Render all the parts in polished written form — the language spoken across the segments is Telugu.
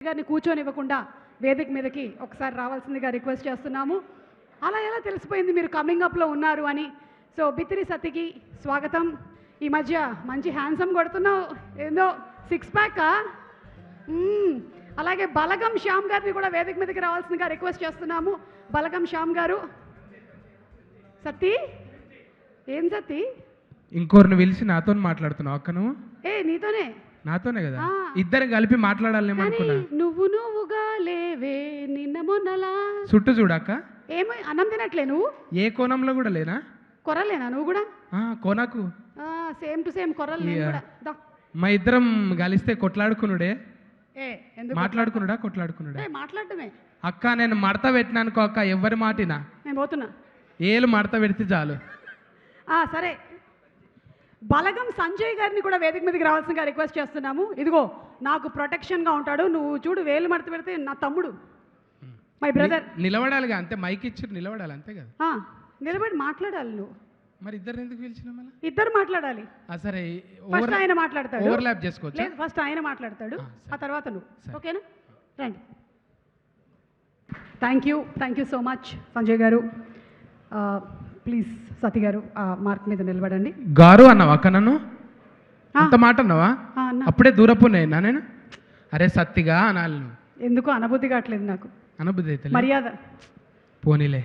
గారిని కూర్చొనివ్వకుండా వేదిక మీదకి ఒకసారి రావాల్సిందిగా రిక్వెస్ట్ చేస్తున్నాము. అలా ఎలా తెలిసిపోయింది మీరు కమింగ్ అప్లో ఉన్నారు అని? సో బిత్తిరి సత్తికి స్వాగతం. ఈ మధ్య మంచి హ్యాండ్సమ్ కొడుతున్నావు, ఏందో సిక్స్ ప్యాక్. అలాగే బలగం శ్యామ్ గారిని కూడా వేదిక మీదకి రావాల్సిందిగా రిక్వెస్ట్ చేస్తున్నాము. బలగం శ్యామ్ గారు. సత్తి ఏం సత్తి ఇంకోరిని పిలిచి నాతో మాట్లాడుతున్నావు అక్కను? నీతోనే నాతోనే కదా, ఇద్దరు కలిపి మాట్లాడాలేమో అనుకున్నా. నువ్వుగా లేవే నిన్న మొన్నలా. చుట్టూ చూడక్క ఏమో అన్నం తినట్లే నువ్వు? ఏ కోణంలో కూడా లేనా? కొరలేనా నువ్వు కూడా? కోనకు సేమ్ టు సేమ్ కొరలు. మా ఇద్దరం కలిస్తే కొట్లాడుకునుడే. మాట్లాడుకున్నాడా కొట్లాడుకున్నాడా? మాట్లాడటమే. అక్క నేను మడత పెట్టినానుకో అక్క, ఎవరి మాటినా నేను పోతున్నా. ఏలు మడత పెడితే చాలు. సరే, బలగం సంజయ్ గారిని కూడా వేదిక మీదకి రావాల్సిందిగా రిక్వెస్ట్ చేస్తున్నాము. ఇదిగో నాకు ప్రొటెక్షన్గా ఉంటాడు. నువ్వు చూడు, వేలు మడత పెడితే నా తమ్ముడు, మై బ్రదర్. నిలబడాలిగా అంతే, మైక్ ఇచ్చి నిలబడాలి అంతే కదా. నిలబడి మాట్లాడాలి నువ్వు. మరి ఇద్దరు ఎందుకు పిలిచిన? మళ్ళీ ఇద్దరు మాట్లాడాలి. సరే, ఫస్ట్ ఆయన మాట్లాడతాడు. ఓవర్లాప్ చేసుకోవచ్చు. ఫస్ట్ ఆయన మాట్లాడతాడు, ఆ తర్వాత నువ్వు. ఓకేనా? రండి. Thank you so much Sanjay గారు. ప్లీజ్ సతీ గారు మార్క్ మీద నిలబడండి. గారు అన్నావా అక్క? నన్ను అంత మాట అన్నావా? అప్పుడే దూరపు నేను. అరే సత్తిగా అనాలి. నువ్వు ఎందుకు అనబుద్ధి కావట్లేదు నాకు. అనబుద్ధి అయితే మర్యాద పోనీలే.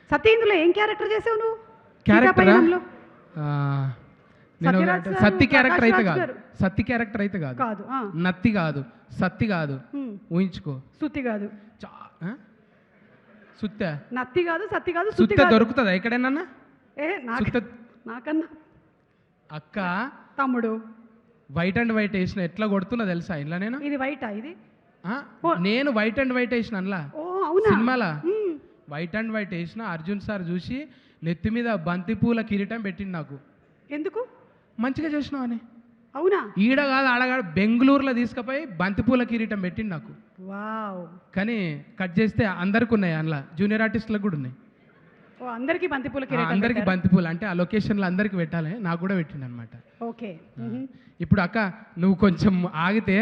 సతీ ఇందులో ఏం క్యారెక్టర్ చేసావు నువ్వు? క్యారెక్టర్ సత్తి క్యారెక్టర్ అయితే కాదు. సత్తి క్యారెక్టర్ అయితే కాదు. నత్తి కాదు, సత్తి కాదు, ఊహించుకో. సుత్తి కాదు, సుత్త. నత్తి కాదు, సత్తి కాదు. సుత్త దొరుకుతుందా ఎక్కడైనా? నాకన్నా అక్క తమ్ముడు వైట్ అండ్ వైట్ వేసిన ఎట్లా కొడుతున్నా తెలుసా ఇంట్లో నేను? ఇది వైటా? ఇది నేను వైట్ అండ్ వైట్ వేసిన అందులో సినిమాలా వైట్ అండ్ వైట్ వేసిన. అర్జున్ సార్ చూసి నెత్తి మీద బంతిపూల కిరీటం పెట్టింది నాకు. ఎందుకు? మంచిగా చేసినావు అని. అవునా? ఈడ కాదు ఆడగాడు బెంగళూరులో తీసుకుపోయి బంతిపూల కిరీటం పెట్టింది నాకు. కానీ కట్ చేస్తే అందరికి ఉన్నాయి, అందులో జూనియర్ ఆర్టిస్టులకు కూడా ఉన్నాయి. అందరికి బంతిపూల కిరీటం. అందరికి బంతిపూలు అంటే ఆ లొకేషన్లో అందరికి పెట్టాలి, నాకు కూడా పెట్టింది అనమాట. ఓకే. ఇప్పుడు అక్క నువ్వు కొంచెం ఆగితే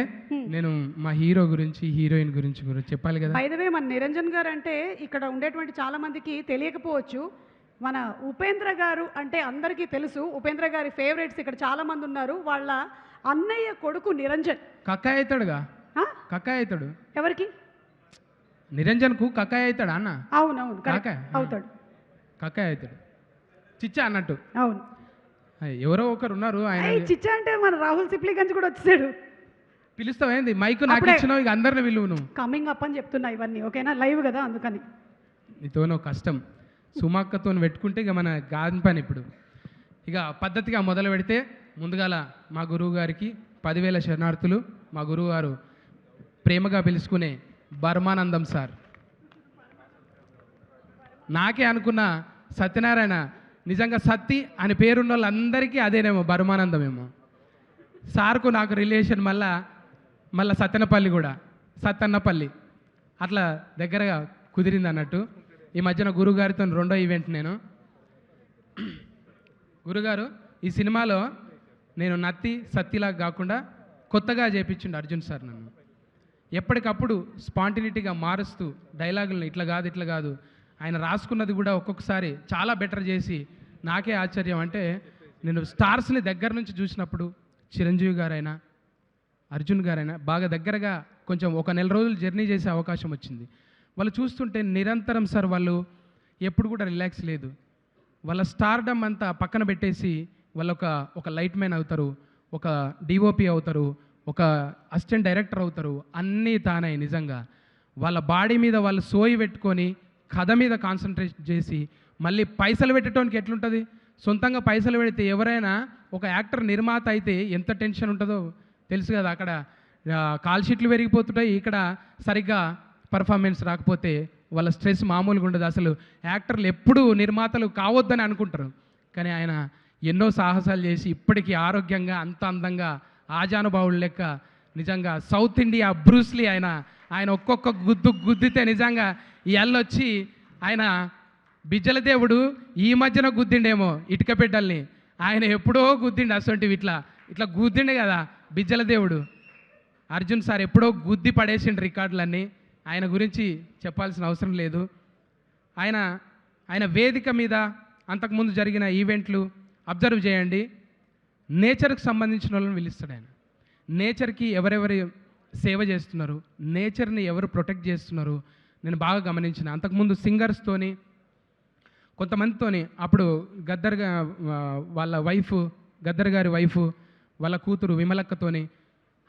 నేను మా హీరో గురించి హీరోయిన్ గురించి చెప్పాలి కదా. బై ద వే, మన నిరంజన్ గారు అంటే ఇక్కడ ఉండేటువంటి చాలా మందికి తెలియకపోవచ్చు. మన ఉపేంద్ర గారు అంటే అందరికీ తెలుసు. ఉపేంద్ర గారి ఫేవరెట్స్ ఇక్కడ చాలా మంది ఉన్నారు. వాళ్ళ అన్నయ్య కొడుకు నిరంజన్. కక్కాయ అవుతాడుగా? కక్కాయ అవుతాడు. ఎవరికి? నిరంజన్కు కక్కాయ అవుతాడా అన్న? అవునవును, అవుతాడు. కక్కాయ అవుతాడు, చిచ్చా అన్నట్టు. అవును, ఎవరో ఒకరు ఉన్నారు ఆయన. చిచ్చా అంటే మన రాహుల్ సిప్లీ గంజ్ కూడా వచ్చేసాడు. పిలుస్తావేంది? మైకు నాకు ఇచ్చినావు, ఇక అందరిని విలువ. నువ్వు కమింగ్ అప్ అని చెప్తున్నా ఇవన్నీ. ఓకేనా? లైవ్ కదా, అందుకని. నీతో కష్టం. సుమాక్కతో పెట్టుకుంటే ఇక మన గాని పని. ఇప్పుడు ఇక పద్ధతిగా మొదలు పెడితే ముందుగాల మా గురువు గారికి 10,000 శరణార్థులు. మా గురువు గారు ప్రేమగా పిలుచుకునే బర్మానందం సార్. నాకే అనుకున్న సత్యనారాయణ నిజంగా సత్తి అని పేరున్న వాళ్ళందరికీ అదేనేమో బర్మానందమేమో. సార్కు నాకు రిలేషన్ మళ్ళా సత్తెనపల్లి కూడా, సత్తన్నపల్లి అట్లా దగ్గరగా కుదిరింది అన్నట్టు. ఈ మధ్యన గురుగారితో రెండో ఈవెంట్. నేను గురుగారు ఈ సినిమాలో నేను నత్తి సత్తిలాగా కాకుండా కొత్తగా చేపించిండు అర్జున్ సార్ నన్ను. ఎప్పటికప్పుడు స్పాంటినిటీగా మారుస్తూ డైలాగులను ఇట్లా కాదు ఆయన రాసుకున్నది కూడా ఒక్కొక్కసారి చాలా బెటర్ చేసి నాకే ఆశ్చర్యం. అంటే నేను స్టార్స్ని దగ్గర నుంచి చూసినప్పుడు చిరంజీవి గారైనా అర్జున్ గారైనా బాగా దగ్గరగా కొంచెం ఒక నెల రోజులు జర్నీ చేసే అవకాశం వచ్చింది. వాళ్ళు చూస్తుంటే నిరంతరం సార్ వాళ్ళు ఎప్పుడు కూడా రిలాక్స్ లేదు. వాళ్ళ స్టార్డమ్ అంతా పక్కన పెట్టేసి వాళ్ళు ఒక లైట్ మ్యాన్ అవుతారు, ఒక డిఓపి అవుతారు, ఒక అసిస్టెంట్ డైరెక్టర్ అవుతారు. అన్నీ తానే. నిజంగా వాళ్ళ బాడీ మీద వాళ్ళు సోయి పెట్టుకొని కథ మీద కాన్సన్ట్రేట్ చేసి మళ్ళీ పైసలు పెట్టడానికి ఎట్లుంటుంది? సొంతంగా పైసలు పెడితే ఎవరైనా ఒక యాక్టర్ నిర్మాత అయితే ఎంత టెన్షన్ ఉంటుందో తెలుసు కదా. అక్కడ కాల్ షీట్లు పెరిగిపోతుంటాయి, ఇక్కడ సరిగ్గా పర్ఫార్మెన్స్ రాకపోతే వాళ్ళ స్ట్రెస్ మామూలుగా ఉండదు. అసలు యాక్టర్లు ఎప్పుడూ నిర్మాతలు కావద్దని అనుకుంటారు, కానీ ఆయన ఎన్నో సాహసాలు చేసి ఇప్పటికీ ఆరోగ్యంగా అంత అందంగా ఆజానుభావులు లెక్క నిజంగా సౌత్ ఇండియా బ్రూస్లీ ఆయన ఒక్కొక్క గుద్దితే నిజంగా ఈ అల్లొచ్చి ఆయన బిజ్జల దేవుడు ఈ మధ్యన గుద్దిండేమో ఇటుక బిడ్డల్ని. ఆయన ఎప్పుడో గుద్దిండు అసొంటివి ఇట్లా గుద్దిండే కదా బిజ్జల దేవుడు. అర్జున్ సార్ ఎప్పుడో గుద్ది పడేసిండు రికార్డులన్నీ, ఆయన గురించి చెప్పాల్సిన అవసరం లేదు. ఆయన వేదిక మీద అంతకుముందు జరిగిన ఈవెంట్లు అబ్జర్వ్ చేయండి, నేచర్కి సంబంధించిన వాళ్ళని పిలుస్తాడు ఆయన. నేచర్కి ఎవరెవరు సేవ చేస్తున్నారు, నేచర్ని ఎవరు ప్రొటెక్ట్ చేస్తున్నారు నేను బాగా గమనించిన. అంతకుముందు సింగర్స్తోని కొంతమందితోని, అప్పుడు వాళ్ళ వైఫ్ గద్దర్ గారి వైఫ్ వాళ్ళ కూతురు విమలక్కతోని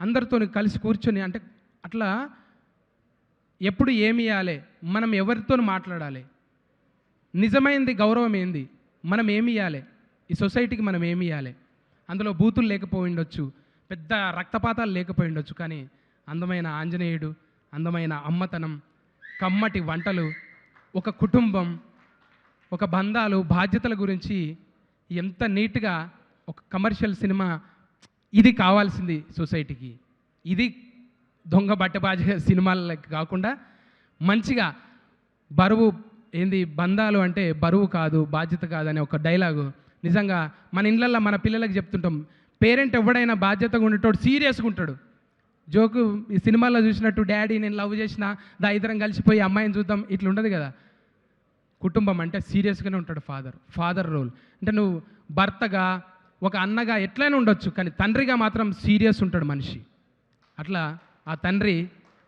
అందరితోని కలిసి కూర్చొని, అంటే అట్లా ఎప్పుడు ఏమి ఇవ్వాలి, మనం ఎవరితో మాట్లాడాలి, నిజమైంది గౌరవం ఏంది, మనం ఏమి ఇవ్వాలి, ఈ సొసైటీకి మనం ఏమి ఇవ్వాలి. అందులో బూతులు లేకపోయి ఉండొచ్చు, పెద్ద రక్తపాతాలు లేకపోయి ఉండొచ్చు, కానీ అందమైన ఆంజనేయుడు, అందమైన అమ్మతనం, కమ్మటి వంటలు, ఒక కుటుంబం, ఒక బంధాలు, బాధ్యతల గురించి ఎంత నీట్గా ఒక కమర్షియల్ సినిమా, ఇది కావాల్సింది సొసైటీకి. ఇది దొంగ బట్టబాజీ సినిమాలకి కాకుండా మంచిగా బరువు ఏంది, బంధాలు అంటే బరువు కాదు బాధ్యత కాదు అనే ఒక డైలాగు నిజంగా మన ఇళ్ళల్లో మన పిల్లలకు చెప్తుంటాం. పేరెంట్ ఎవడైనా బాధ్యతగా ఉండేటోడు సీరియస్గా ఉంటాడు. జోకు ఈ సినిమాల్లో చూసినట్టు డాడీ నేను లవ్ చేసిన ఇద్దరం కలిసిపోయి అమ్మాయిని చూద్దాం ఇట్లా ఉండదు కదా. కుటుంబం అంటే సీరియస్గానే ఉంటాడు ఫాదర్ రోల్. అంటే నువ్వు భర్తగా ఒక అన్నగా ఎట్లయినా ఉండొచ్చు, కానీ తండ్రిగా మాత్రం సీరియస్ ఉంటాడు మనిషి. అట్లా ఆ తండ్రి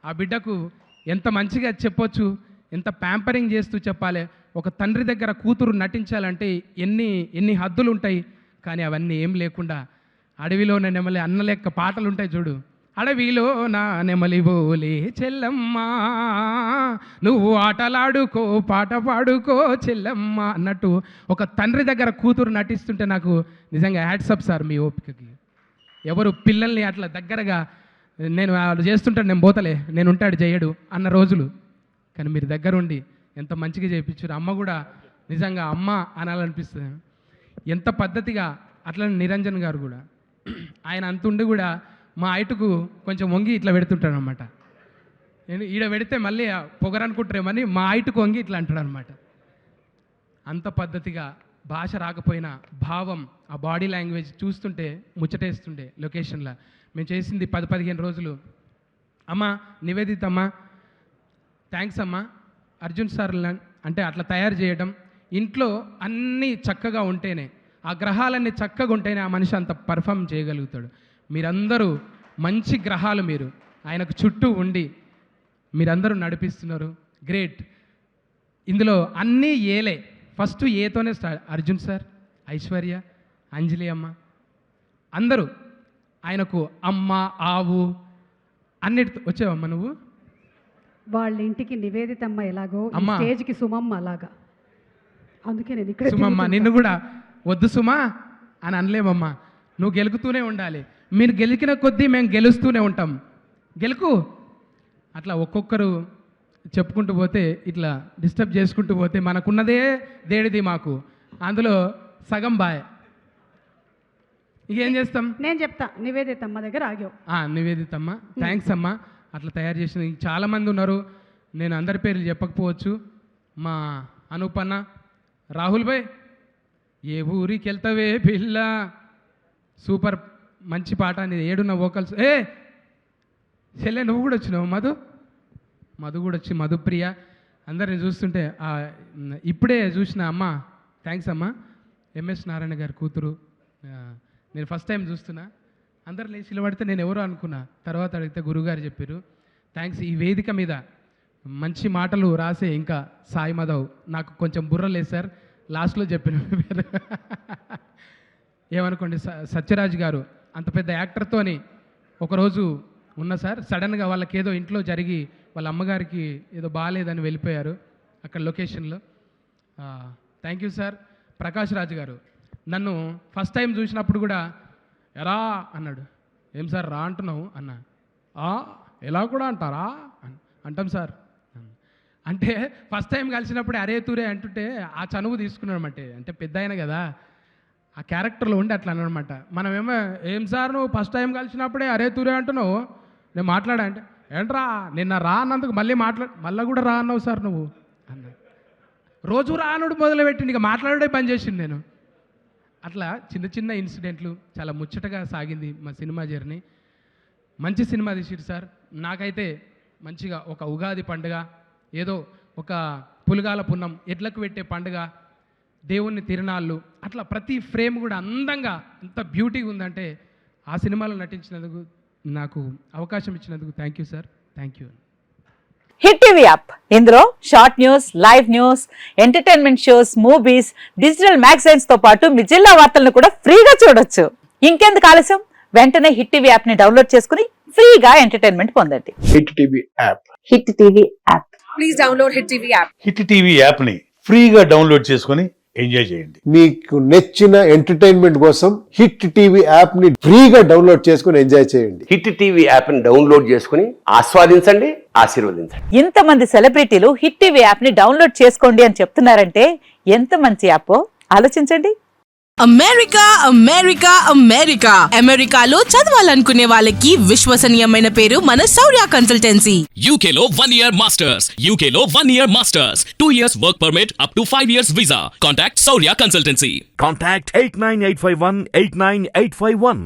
ఆ బిడ్డకు ఎంత మంచిగా చెప్పొచ్చు, ఎంత ప్యాంపరింగ్ చేస్తూ చెప్పాలి. ఒక తండ్రి దగ్గర కూతురు నటించాలంటే ఎన్ని హద్దులు ఉంటాయి, కానీ అవన్నీ ఏం లేకుండా అడవిలోనే నెమలి అన్న లెక్క పాటలు ఉంటాయి చూడు. అడవిలో నా నెమలి బోలే చెల్లమ్మ, నువ్వు ఆటలాడుకో పాట పాడుకో చెల్లమ్మ అన్నట్టు ఒక తండ్రి దగ్గర కూతురు నటిస్తుంటే నాకు నిజంగా హ్యాట్సప్ సార్ మీ ఓపికకి. ఎవరు పిల్లల్ని అట్లా దగ్గరగా నేను వాళ్ళు చేస్తుంటాడు నేను పోతలే నేను ఉంటాడు చేయడు అన్న రోజులు, కానీ మీరు దగ్గర ఉండి ఎంత మంచిగా చేయించారు. అమ్మ కూడా నిజంగా అమ్మ అనాలనిపిస్తుంది. ఎంత పద్ధతిగా అట్లనే నిరంజన్ గారు కూడా ఆయన అంతుండి కూడా మా హైటుకు కొంచెం వంగి ఇట్లా పెడుతుంటాడు అనమాట. నేను ఈడ పెడితే మళ్ళీ పొగరనుకుంటారేమని మా హైటుకు వంగి ఇట్లా అంటాడు అనమాట. అంత పద్ధతిగా భాష రాకపోయినా భావం, ఆ బాడీ లాంగ్వేజ్ చూస్తుంటే ముచ్చటేస్తుండే. లొకేషన్లో మేము చేసింది 10-15 రోజులు. అమ్మ నివేదిత అమ్మ థ్యాంక్స్ అమ్మ. అర్జున్ సార్ అంటే అట్లా తయారు చేయడం, ఇంట్లో అన్నీ చక్కగా ఉంటేనే, ఆ గ్రహాలన్నీ చక్కగా ఉంటేనే ఆ మనిషి అంత పర్ఫామ్ చేయగలుగుతాడు. మీరందరూ మంచి గ్రహాలు, మీరు ఆయనకు చుట్టూ ఉండి మీరందరూ నడిపిస్తున్నారు. గ్రేట్. ఇందులో అన్నీ ఏలే, ఫస్ట్ ఏతోనే స్టార్ట్. అర్జున్ సార్, ఐశ్వర్య, అంజలి అమ్మ అందరూ ఆయనకు అమ్మ ఆవు అన్నిటితో వచ్చావమ్మ నువ్వు. వాళ్ళ ఇంటికి నివేదితమ్మ ఎలాగో ఈ అమ్మా. స్టేజ్కి సుమమ్మ అలాగా. అందుకే నేను ఇక్కడ సుమమ్మ నిన్ను కూడా వద్దు సుమా అని అనలేమమ్మా. నువ్వు గెలుకుతూనే ఉండాలి. మీరు గెలికిన కొద్దీ మేము గెలుస్తూనే ఉంటాం. గెలుకు. అట్లా ఒక్కొక్కరు చెప్పుకుంటూ పోతే, ఇట్లా డిస్టర్బ్ చేసుకుంటూ పోతే మనకున్నదే దేడిది మాకు, అందులో సగం బాయ్. ఇకేం చేస్తాం. నేను చెప్తా, నివేదితమ్మ దగ్గర ఆగావు. నివేదితమ్మ థ్యాంక్స్ అమ్మ. అట్లా తయారు చేసిన చాలామంది ఉన్నారు, నేను అందరి పేర్లు చెప్పకపోవచ్చు. మా అనూపన్న, రాహుల్ భాయ్, ఏ ఊరికి వెళ్తావే పిల్ల, సూపర్ మంచి పాట అనేది. ఏడున్న వోకల్స్. చెల్లె నువ్వు కూడా వచ్చినావు. మధు కూడా వచ్చి, మధుప్రియ, అందరిని చూస్తుంటే ఇప్పుడే చూసిన అమ్మ థ్యాంక్స్ అమ్మ. ఎంఎస్ నారాయణ గారి కూతురు, నేను ఫస్ట్ టైం చూస్తున్నా. అందరు లేచి పడితే నేను ఎవరో అనుకున్నా, తర్వాత అడిగితే గురుగారు చెప్పారు. థ్యాంక్స్. ఈ వేదిక మీద మంచి మాటలు రాసే ఇంకా సాయి మాధవ్ నాకు కొంచెం బుర్రలేదు సార్, లాస్ట్లో చెప్పిన పేరు ఏమనుకోండి. సత్యరాజ్ గారు అంత పెద్ద యాక్టర్తోని ఒకరోజు ఉన్న సార్, సడన్గా వాళ్ళకి ఏదో ఇంట్లో జరిగి వాళ్ళ అమ్మగారికి ఏదో బాగాలేదని వెళ్ళిపోయారు అక్కడ లొకేషన్లో. Thank you sir. Prakash Raj గారు నన్ను ఫస్ట్ టైం చూసినప్పుడు కూడా ఎరా అన్నాడు. ఏం సార్ రా అంటున్నావు అన్నా. ఎలా కూడా అంటారా అంటాం సార్ అంటే, ఫస్ట్ టైం కలిసినప్పుడు అరే తూరే అంటుంటే ఆ చనువు తీసుకున్నాడు అంటే పెద్ద అయిన కదా, ఆ క్యారెక్టర్లో ఉండి అట్లా అనమాట. మనమేమో ఏం సార్ నువ్వు ఫస్ట్ టైం కలిసినప్పుడే అరే తూరే అంటున్నావు, నేను మాట్లాడా అంటే ఏంట్రా నిన్న రా అన్నందుకు మళ్ళీ కూడా రా అన్నావు సార్ నువ్వు అన్న. రోజు రానుడు మొదలుపెట్టింది, ఇక మాట్లాడే పని చేసింది నేను. అట్లా చిన్న చిన్న ఇన్సిడెంట్లు చాలా ముచ్చటగా సాగింది మా సినిమా జర్నీ. మంచి సినిమా తీసిరు సార్. నాకైతే మంచిగా ఒక ఉగాది పండుగ, ఏదో ఒక పులుగాల పున్నం, ఎడ్లకు పెట్టే పండుగ, దేవుణ్ణి తిరునాళ్ళు, అట్లా ప్రతి ఫ్రేమ్ కూడా అందంగా ఎంత బ్యూటీగా ఉందంటే ఆ సినిమాలో నటించినందుకు, నాకు అవకాశం ఇచ్చినందుకు thank you sir, thank you. Hit TV app, ఇందులో short news, live news, entertainment shows, movies, digital magazines తో పాటు మీ జిల్లా వార్తలను కూడా ఫ్రీగా చూడొచ్చు. ఇంకెందుకు ఆలస్యం, వెంటనే హిట్ టీవీ యాప్ ని డౌన్లోడ్ చేసుకుని ఫ్రీగా ఎంటర్టైన్మెంట్ పొందండి. Hit TV app. Hit TV app. Please download Hit TV app. Hit TV యాప్ని ఫ్రీగా డౌన్లోడ్ చేసుకొని ఎంజాయ్ చేయండి. మీకు నచ్చిన ఎంటర్టైన్మెంట్ కోసం హిట్ టీవీ యాప్ ని ఫ్రీగా డౌన్లోడ్ చేసుకుని ఎంజాయ్ చేయండి. హిట్ టీవీ యాప్ని డౌన్లోడ్ చేసుకుని ఆస్వాదించండి, ఆశీర్వదించండి. ఇంతమంది సెలబ్రిటీలు హిట్ టీవీ యాప్ ని డౌన్లోడ్ చేసుకోండి అని చెప్తున్నారంటే ఎంత మంచి యాప్ ఆలోచించండి. అమెరికా అమెరికా అమెరికా అమెరికాలో చదవాలనుకునే వాళ్ళకి విశ్వసనీయమైన పేరు మన శౌర్య కన్సల్టెన్సీ. UK లో 1 year masters. UK లో 1 year masters. 2 years work permit up to 5 years visa. Contact Saurya Consultancy. Contact 89851 89851.